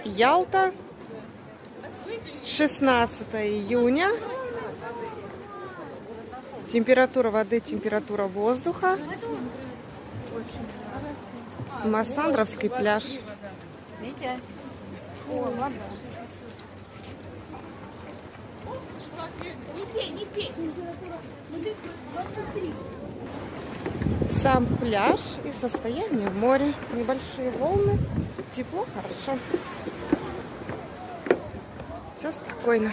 Ялта, 16 июня. Температура воды, температура воздуха. Массандровский пляж. Сам пляж и состояние моря. Небольшие волны. Тепло, хорошо. Все спокойно.